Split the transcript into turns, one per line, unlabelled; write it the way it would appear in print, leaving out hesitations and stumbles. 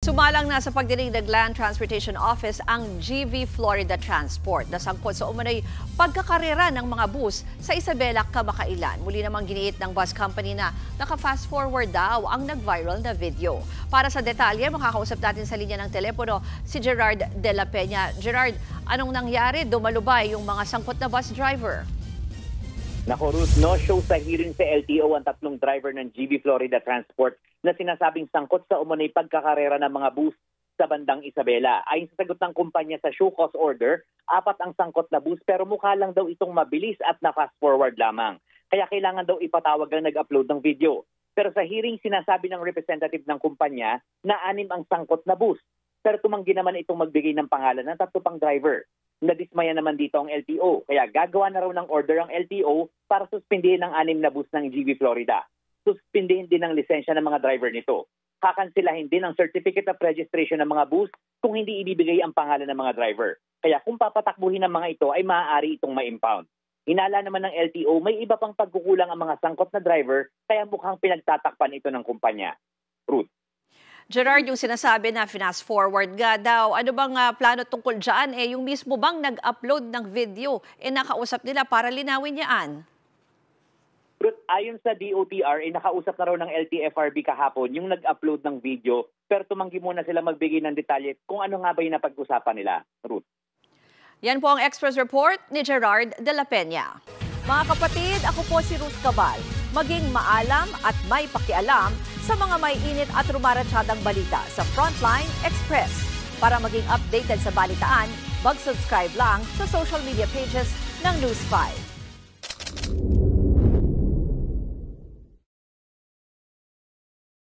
Sumalang na sa pagdinig ng Land Transportation Office ang GV Florida Transport na sangkot sa umano'y pagkakarera ng mga bus sa Isabela, Kamakailan. Muli namang giniit ng bus company na naka-fast forward daw ang nag-viral na video. Para sa detalye, makakausap natin sa linya ng telepono si Gerard de la Peña. Gerard, anong nangyari? Dumalubay yung mga sangkot na bus driver.
Nako Ruth, no-show sa hearing sa LTO ang tatlong driver ng GV Florida Transport na sinasabing sangkot sa umano'y pagkakarera ng mga bus sa bandang Isabela. Ayon sa sagot ng kumpanya sa show cause order, 4 ang sangkot na bus pero mukha lang daw itong mabilis at na-fast forward lamang. Kaya kailangan daw ipatawag ang nag-upload ng video. Pero sa hearing, sinasabi ng representative ng kumpanya na 6 ang sangkot na bus. Pero tumanggi naman itong magbigay ng pangalan ng 3 pang driver. Nadismaya naman dito ang LTO. Kaya gagawa na raw ng order ang LTO para suspindihin ang 6 na bus ng GV Florida. Suspindihin din ang lisensya ng mga driver nito. Kakansilahin din ang certificate of registration ng mga bus kung hindi ibibigay ang pangalan ng mga driver. Kaya kung papatakbuhin ng mga ito ay maaari itong ma-impound. Hinala naman ng LTO, may iba pang pagkukulang ang mga sangkot na driver kaya mukhang pinagtatakpan ito ng kumpanya. Ruth.
Gerard, yung sinasabi na fast forward nga daw, ano bang plano tungkol dyan? Yung mismo bang nag-upload ng video, nakausap nila para linawin niyaan?
Ruth, ayon sa DOTR, nakausap na raw ng LTFRB kahapon yung nag-upload ng video, pero tumanggi muna sila magbigay ng detalye kung ano nga ba yung napag-usapan nila. Ruth.
Yan po ang Express Report ni Gerard de la Peña. Mga kapatid, ako po si Ruth Cabal. Maging maalam at may pakialam sa mga may init at rumaratsyadang balita sa Frontline Express. Para maging updated sa balitaan, mag-subscribe lang sa social media pages ng News 5.